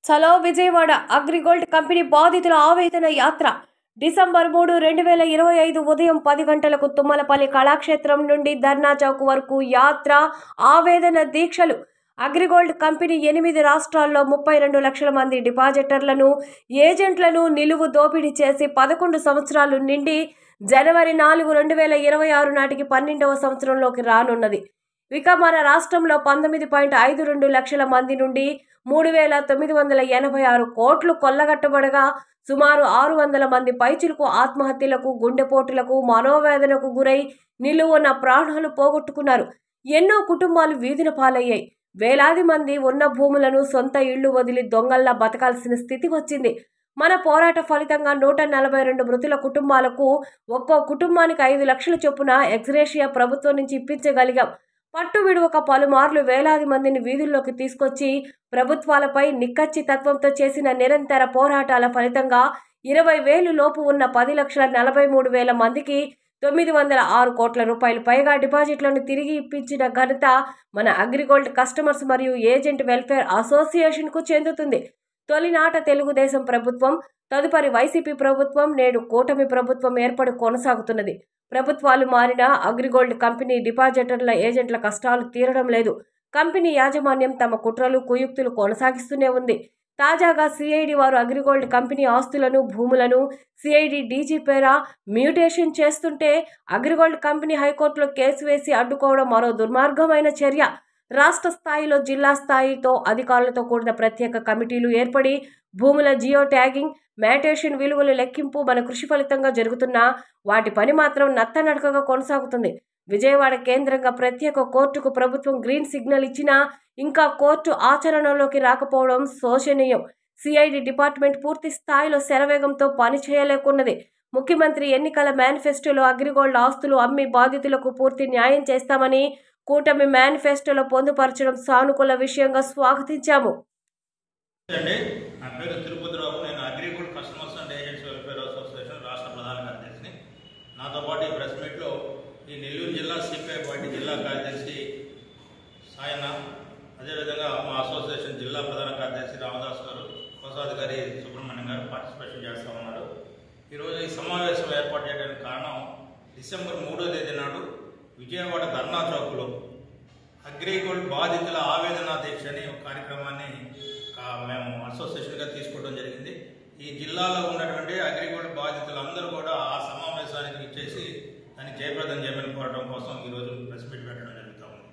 చలో విజయవాడ అగ్రిగోల్డ్ కంపెనీ బాధితుల ఆవేదన యాత్ర డిసెంబర్ 3, 2025 ఉదయం 10 గంటలకు తుమ్మలపల్లి కళాక్షేత్రం నుండి ధర్నా చౌక్ వరకు యాత్ర ఆవేదన దీక్షలు. అగ్రిగోల్డ్ కంపెనీ 8 రాష్ట్రాల్లో 32 లక్షల మంది డిపాజిటర్లను, ఏజెంట్లను నిలువు దోపిడీ చేసి 11 సంవత్సరాలు నిండి జనవరి 4, 2026 నాటికి 12వ సంవత్సరంలోకి రానున్నది. ఇక మన రాష్ట్రంలో 19.52 లక్షల మంది నుండి 3,986 కోట్లు కొల్లగట్టబడగా సుమారు 600 మంది పైచిలకు ఆత్మహత్యలకు, గుండెపోటులకు, మనోవేదనకు గురై నిలువున ప్రాణాలు పోగొట్టుకున్నారు. ఎన్నో కుటుంబాలు వీధిన పాలయ్యాయి. వేలాది మంది ఉన్న భూములను, సొంత ఇళ్లు వదిలి దొంగల్లా బతకాల్సిన స్థితి వచ్చింది. మన పోరాట ఫలితంగా 142 మృతుల కుటుంబాలకు ఒక్కో కుటుంబానికి 5 లక్షల చొప్పున ఎక్స్‌గ్రేషియా ప్రభుత్వం నుంచి ఇప్పించగలిగాం. పట్టు విడువక పలుమార్లు వేలాది మందిని వీధుల్లోకి తీసుకొచ్చి ప్రభుత్వాలపై నిక్కచ్చితత్వంతో చేసిన నిరంతర పోరాటాల ఫలితంగా 20,000 లోపు ఉన్న 10,43,000 మందికి 906 కోట్ల రూపాయలు పైగా డిపాజిట్లను తిరిగి ఇప్పించిన ఘనత మన అగ్రిగోల్డ్ కస్టమర్స్ మరియు ఏజెంట్ వెల్ఫేర్ అసోసియేషన్కు చెందుతుంది. తొలినాట తెలుగుదేశం ప్రభుత్వం, తదుపరి వైసీపీ ప్రభుత్వం, నేడు కూటమి ప్రభుత్వం ఏర్పడి కొనసాగుతున్నది. ప్రభుత్వాలు మారినా అగ్రిగోల్డ్ కంపెనీ డిపాజిటర్ల, ఏజెంట్ల కష్టాలు తీరడం లేదు. కంపెనీ యాజమాన్యం తమ కుట్రలు, కుయుక్తులు కొనసాగిస్తూనే ఉంది. తాజాగా సిఐడి వారు అగ్రిగోల్డ్ కంపెనీ ఆస్తులను, భూములను సిఐడి డీజీ పేర మ్యూటేషన్ చేస్తుంటే అగ్రిగోల్డ్ కంపెనీ హైకోర్టులో కేసు వేసి అడ్డుకోవడం మరో దుర్మార్గమైన చర్య. రాష్ట్ర స్థాయిలో, జిల్లా స్థాయితో అధికారులతో కూడిన ప్రత్యేక కమిటీలు ఏర్పడి భూముల జియో ట్యాగింగ్, మ్యాటేషన్ విలువల లెక్కింపు మన కృషి ఫలితంగా జరుగుతున్నా వాటి పని మాత్రం నత్తనడకగా కొనసాగుతుంది. విజయవాడ కేంద్రంగా ప్రత్యేక కోర్టుకు ప్రభుత్వం గ్రీన్ సిగ్నల్ ఇచ్చినా ఇంకా కోర్టు ఆచరణలోకి రాకపోవడం శోచనీయం. సిఐడి డిపార్ట్మెంట్ పూర్తి స్థాయిలో శరవేగంతో పని చేయలేకున్నది. ముఖ్యమంత్రి ఎన్నికల మేనిఫెస్టోలో అగ్రిగోల్డ్ ఆస్తులు అమ్మి బాధితులకు పూర్తి న్యాయం చేస్తామని కూటమి మేనిఫెస్టోలో పొందుపరచడం సానుకూల విషయంగా స్వాగతించాము. నా పేరు తిరుపతిరావు. నేను AgriGold customers and agents welfare association రాష్ట్ర ప్రధాన కార్యదర్శిని. నాతో పాటు ఈ ప్రెస్ మీట్లో ఈ నెల్లూరు జిల్లా సిపిఐ పార్టీ జిల్లా కార్యదర్శి సాయన, అదేవిధంగా మా అసోసియేషన్ జిల్లా ప్రధాన కార్యదర్శి రామదాస్ గారు, కోశాధికారి సుబ్రహ్మణ్యం గారు పార్టిసిపేషన్ చేస్తూ ఉన్నారు. ఈరోజు ఈ సమావేశం ఏర్పాటు చేయడానికి కారణం డిసెంబర్ 3వ తేదీ నాడు విజయవాడ ధర్నా చౌక్లో అగ్రిగోల్డ్ బాధితుల ఆవేదన దీక్ష అని ఒక కార్యక్రమాన్ని మేము అసోసియేషన్గా తీసుకోవడం జరిగింది. ఈ జిల్లాలో ఉన్నటువంటి అగ్రిగోల్డ్ బాధితులందరూ కూడా ఆ సమావేశానికి ఇచ్చేసి దాన్ని జయప్రదం చేయమని కోరడం కోసం ఈరోజు ప్రెస్ మీట్ పెట్టడం జరుగుతూ ఉంది.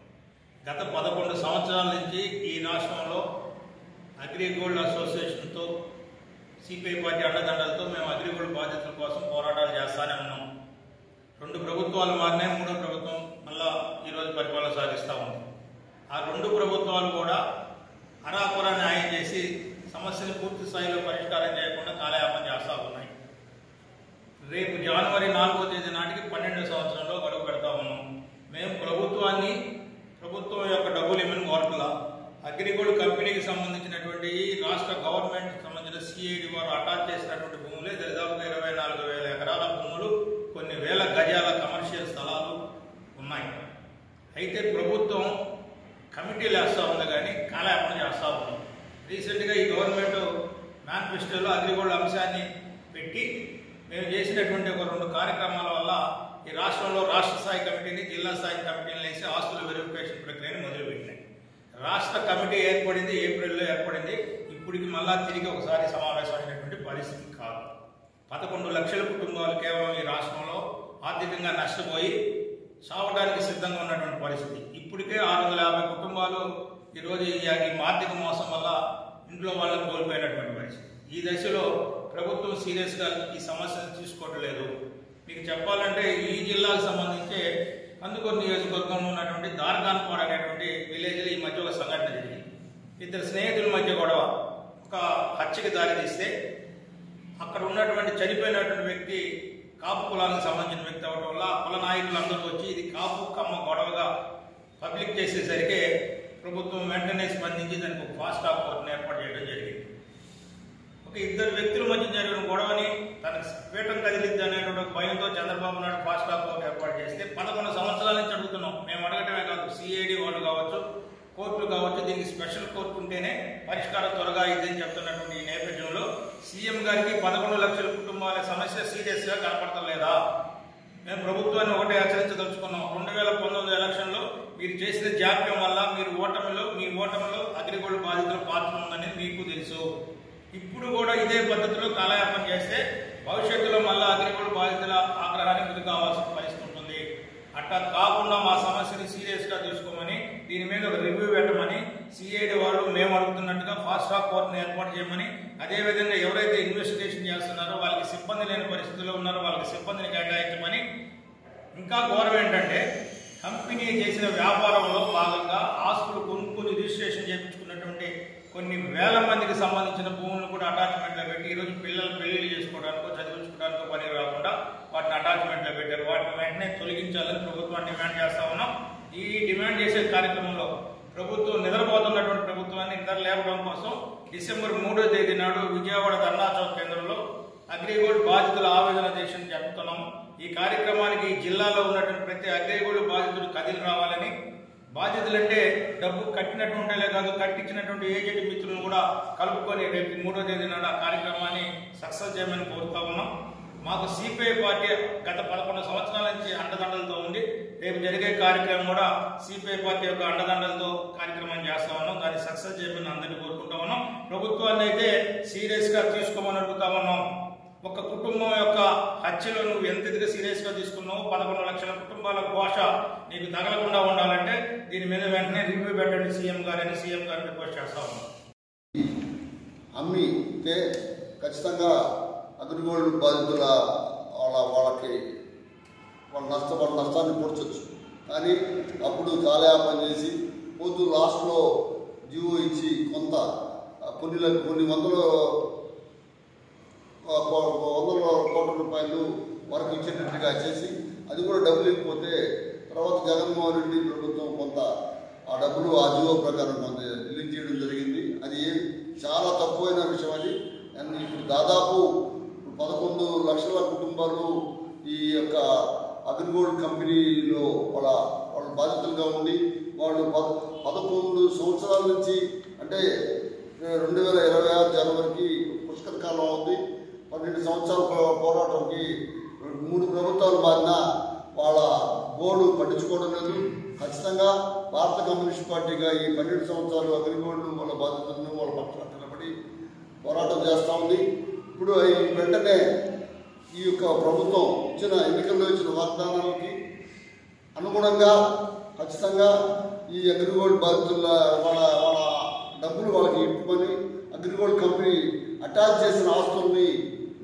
గత 11 సంవత్సరాల నుంచి ఈ రాష్ట్రంలో అగ్రిగోల్డ్ అసోసియేషన్తో, సిపిఐ పార్టీ అండదండలతో మేము అగ్రిగోల్డ్ బాధితుల కోసం పోరాటాలు చేస్తూనే ఉన్నాం. 2 ప్రభుత్వాలు మారినాయి, 3వ ప్రభుత్వం మళ్ళా ఈరోజు పరిపాలన సాగిస్తూ ఉంది. ఆ 2 ప్రభుత్వాలు కూడా అరాకొర న్యాయం చేసి సమస్యను పూర్తి స్థాయిలో పరిష్కారం చేయకుండా కాలయాపన చేస్తూ ఉన్నాయి. రేపు జనవరి 4వ తేదీ నాటికి 12వ సంవత్సరంలో గడువు పెడతా ఉన్నాం. మేము ప్రభుత్వం యొక్క డబ్బులు ఏమని కోరట్లా. అగ్రిగోల్డ్ కంపెనీకి సంబంధించినటువంటి రాష్ట్ర గవర్నమెంట్ సంబంధించిన సిఐడి వారు అటాచ్ చేసినటువంటి భూములే దాదాపుగా 24,000 ఎకరాల భూములు, కొన్ని వేల గజాల కమర్షియల్ స్థలాలు ఉన్నాయి. అయితే ప్రభుత్వం కమిటీలు వేస్తూ ఉంది కానీ కాలయాపన చేస్తూ ఉంది. రీసెంట్గా ఈ గవర్నమెంట్ మేనిఫెస్టోలో అగ్రిగోల్డ్ అంశాన్ని పెట్టి మేము చేసినటువంటి ఒక 2 కార్యక్రమాల వల్ల ఈ రాష్ట్రంలో రాష్ట్ర స్థాయి కమిటీని, జిల్లా స్థాయి కమిటీని వేసి ఆస్తుల వెరిఫికేషన్ ప్రక్రియను మొదలుపెట్టినాయి. రాష్ట్ర కమిటీ ఏర్పడింది, ఏప్రిల్లో ఏర్పడింది. ఇప్పటికి మళ్ళా తిరిగి ఒకసారి సమావేశమైనటువంటి పరిస్థితి కాదు. 11 లక్షల కుటుంబాలు కేవలం ఈ రాష్ట్రంలో ఆర్థికంగా నష్టపోయి సావడానికి సిద్ధంగా ఉన్నటువంటి పరిస్థితి. ఇప్పటికే 650 కుటుంబాలు ఈరోజు ఈ ఆర్థిక మోసం వల్ల ఇంట్లో వాళ్ళని కోల్పోయినటువంటి పరిస్థితి. ఈ దశలో ప్రభుత్వం సీరియస్గా ఈ సమస్యను తీసుకోవడం లేదు. మీకు చెప్పాలంటే ఈ జిల్లాకు సంబంధించి కందుకూరు నియోజకవర్గంలో ఉన్నటువంటి దార్గాన్పాడ్ అనేటువంటి విలేజ్లో ఈ మధ్య ఒక సంఘటన జరిగింది. 2 స్నేహితుల మధ్య గొడవ ఒక హత్యకి దారితీస్తే అక్కడ ఉన్నటువంటి చనిపోయినటువంటి వ్యక్తి కాపు కులానికి సంబంధించిన వ్యక్తి అవడం వల్ల కుల నాయకులందరూ వచ్చి ఇది కాపు కమ్మ గొడవగా పబ్లిక్ చేసేసరికి ప్రభుత్వం వెంటనే స్పందించి దానికి ఒక ఫాస్ట్ ట్రాక్ కోర్టును ఏర్పాటు చేయడం జరిగింది. ఒక 2 వ్యక్తుల మధ్య జరిగిన గొడవని తనకు పీఠం కదిలిద్ది అనేటువంటి భయంతో Chandrababu Naidu fast track court ఏర్పాటు చేస్తే 11 సంవత్సరాల నుంచి అడుగుతున్నాం. మేము అడగటమే కాదు, సిఐడి వాళ్ళు కావచ్చు, కోర్టులు కావచ్చు, దీనికి స్పెషల్ కోర్టు ఉంటేనే పరిష్కారం త్వరగా ఇదని చెప్తున్నటువంటి ఈ నేపథ్యంలో సీఎం గారికి 11 లక్షల కుటుంబాల సమస్య సీరియస్గా కనపడతలేదా? మేము ప్రభుత్వాన్ని ఒకటే హెచ్చరించదలుచుకున్నాం. 2019 ఎలక్షన్లో మీరు చేసిన జాప్యం వల్ల మీ ఓటమిలో అగ్రిగోల్డ్ బాధితుల పాత్ర ఉందని మీకు తెలుసు. ఇప్పుడు కూడా ఇదే పద్ధతిలో కాలయాపన చేస్తే భవిష్యత్తులో మళ్ళా అగ్రిగోల్డ్ బాధితుల ఆగ్రహానికి గురి కావాల్సిన పరిస్థితి ఉంటుంది. అట్లా కాకుండా మా సమస్యని సీరియస్గా తీసుకోమని, దీని మీద ఒక రివ్యూ పెట్టమని సిఐడి వాళ్ళు మేము అడుగుతున్నట్టుగా ఫాస్ట్ ట్రాక్ కోర్టును ఏర్పాటు చేయమని, అదేవిధంగా ఎవరైతే ఇన్వెస్టిగేషన్ చేస్తున్నారో వాళ్ళకి సిబ్బంది లేని పరిస్థితుల్లో ఉన్నారో వాళ్ళకి సిబ్బందిని కేటాయించమని. ఇంకా ఘోరం ఏంటంటే, కంపెనీ చేసిన వ్యాపారంలో భాగంగా ఆస్తులు కొనుక్కొని రిజిస్ట్రేషన్ చేయించుకున్నటువంటి కొన్ని వేల మందికి సంబంధించిన భూములను కూడా అటాచ్మెంట్లో పెట్టి ఈరోజు పిల్లలు పెళ్లిళ్ళు చేసుకోవడానికో చదివించుకోవడానికో పని రాకుండా వాటిని అటాచ్మెంట్లో పెట్టారు. వాటిని వెంటనే తొలగించాలని ప్రభుత్వాన్ని డిమాండ్ చేస్తా ఉన్నాం. ఈ డిమాండ్ చేసే కార్యక్రమంలో ప్రభుత్వం నిద్రపోతున్నటువంటి ప్రభుత్వాన్ని నిద్ర లేవడం కోసం డిసెంబర్ 3వ తేదీ నాడు విజయవాడ ధర్నా చౌక్ కేంద్రంలో అగ్రిగోల్డ్ బాధితుల ఆవేదన దీక్షను జరుపుతున్నాము. ఈ కార్యక్రమానికి జిల్లాలో ఉన్నటువంటి ప్రతి అగ్రిగోల్డ్ బాధితుడు కదిలి రావాలని, బాధ్యతలంటే డబ్బు కట్టినటువంటి కాదు, కట్టించినటువంటి ఏజెంట్ మిత్రులను కూడా కలుపుకొని రేపు 3వ తేదీ నాడు ఆ కార్యక్రమాన్ని సక్సెస్ చేయమని కోరుతా ఉన్నాం. మాకు సిపిఐ పార్టీ గత 11 సంవత్సరాల నుంచి అండదండలతో ఉంది. రేపు జరిగే కార్యక్రమం కూడా సిపిఐ పార్టీ యొక్క అండదండలతో కార్యక్రమం చేస్తా ఉన్నాం. దాన్ని సక్సెస్ చేయమని అందరినీ కోరుకుంటా ఉన్నాం. ప్రభుత్వాన్ని అయితే సీరియస్గా తీసుకోమని అడుగుతా ఉన్నాం. ఒక కుటుంబం యొక్క హత్యలో నువ్వు ఎంత సీరియస్గా తీసుకున్నావు? 11 లక్షల కుటుంబాల ఘోష నీకు తగలకుండా ఉండాలంటే దీని మీద వెంటనే రివ్యూ పెట్టండి సీఎం గారిని రిక్వెస్ట్ చేస్తా ఉన్నాం. అమ్మితే ఖచ్చితంగా అగ్రిగోల్డ్ బాధితుల వాళ్ళకి వాళ్ళ నష్టాన్ని పూడ్చొచ్చు. కానీ అప్పుడు కాలయాపన చేసి పొద్దు లాస్ట్లో జీవో ఇచ్చి కొన్ని వందల కోట్ల రూపాయలు వరకు ఇచ్చేటట్టుగా చేసి అది కూడా డబ్బులు ఇవ్వకపోతే తర్వాత జగన్మోహన్ రెడ్డి ప్రభుత్వం కొంత ఆ డబ్బులు ఆ జీవో ప్రకారం కొంత రిలీజ్ చేయడం జరిగింది. అది చాలా తక్కువైన విషయం. అది ఇప్పుడు దాదాపు 11 లక్షల కుటుంబాలు ఈ యొక్క అగ్రిగోల్డ్ కంపెనీలో వాళ్ళ బాధితులుగా ఉండి వాళ్ళు 11 సంవత్సరాల నుంచి, అంటే 2026 జనవరికి పుష్కర కాలం ఉంది. 12 సంవత్సరాల పోరాటంకి 3 ప్రభుత్వాలు మారినా వాళ్ళ గోడు పట్టించుకోవడం లేదు. ఖచ్చితంగా భారత కమ్యూనిస్ట్ పార్టీగా ఈ 12 సంవత్సరాలు అగ్రిగోల్డ్ వాళ్ళ బాధితులను వాళ్ళ పక్షాన నిలబడి పోరాటం చేస్తూ ఉంది. ఇప్పుడు వెంటనే ఈ యొక్క ప్రభుత్వం ఎన్నికల్లో ఇచ్చిన వాగ్దానాలకి అనుగుణంగా ఖచ్చితంగా ఈ అగ్రిగోల్డ్ బాధితుల వాళ్ళ డబ్బులు వాళ్ళకి ఇవ్వమని, అగ్రిగోల్డ్ కంపెనీ అటాచ్ చేసిన ఆస్తుల్ని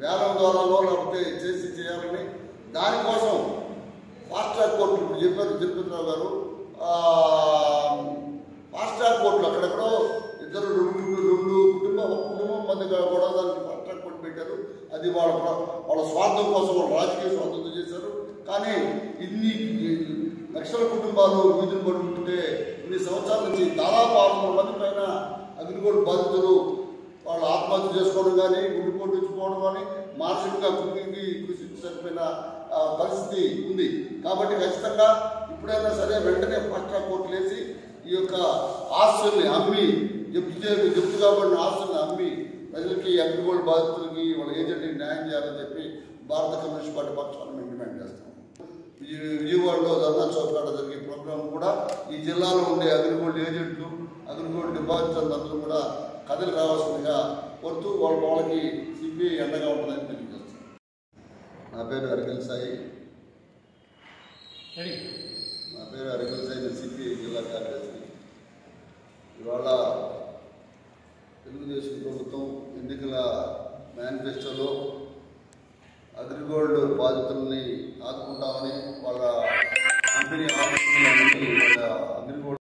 వేలం ద్వారాలో లేకపోతే చేయాలని, దానికోసం ఫాస్ట్ ట్రాక్ కోర్టులు ఇప్పుడు చెప్పారు తిరుపతిరావు గారు. ఫాస్ట్ ట్రాక్ కోర్టులు అక్కడెక్కడో రెండు కుటుంబం మధ్య కూడా దానికి ఫాస్ట్ ట్రాక్ కోర్టు పెట్టారు. అది వాళ్ళ స్వార్థం కోసం, వాళ్ళ రాజకీయ స్వార్థంతో చేశారు. కానీ ఇన్ని లక్షల కుటుంబాలు వీధులు పడుతుంటే ఇన్ని సంవత్సరాల నుంచి దాదాపు 600 మంది పైన అగ్రిగోల్డ్ బాధితులు వాళ్ళు ఆత్మహత్య చేసుకోవడం కానీ, గుండెపోటు ఇచ్చుకోవడం కానీ, మానసికంగా కృషి చనిపోయిన పరిస్థితి ఉంది. కాబట్టి ఖచ్చితంగా ఇప్పుడైనా సరే వెంటనే ఫాస్ట్ ట్రాక్ కోర్టులు వేసి ఈ యొక్క ఆస్తుల్ని అమ్మి, జప్తు కాబడిన ఆస్తుల్ని అమ్మి ప్రజలకి, అగ్రిగోల్డ్ బాధితులకి, వాళ్ళ ఏజెంట్కి న్యాయం చేయాలని చెప్పి భారత కమ్యూనిస్ట్ పార్టీ పక్షాన్ని మేము డిమాండ్ చేస్తాం. విజయవాడలో ధర్నా చౌక్ కాడ జరిగే ప్రోగ్రాం కూడా ఈ జిల్లాలో ఉండే అగ్రిగోల్డ్ ఏజెంట్లు, అగ్రిగోల్డ్ డిపాజిటర్లందరూ కూడా కథలు రావాల్సిందిగా కోరుతూ వాళ్ళకి సిపిఐ అండగా ఉంటుందని తెలియజేస్తాం. నా పేరు అరిగల్ సాయి. నేను సిపిఐ జిల్లా కార్యదర్శి. ఇవాళ తెలుగుదేశం ప్రభుత్వం ఎన్నికల మేనిఫెస్టోలో అగ్రిగోల్డ్ బాధితుల్ని ఆదుకుంటామని వాళ్ళ కంపెనీ అగ్రిగోల్డ్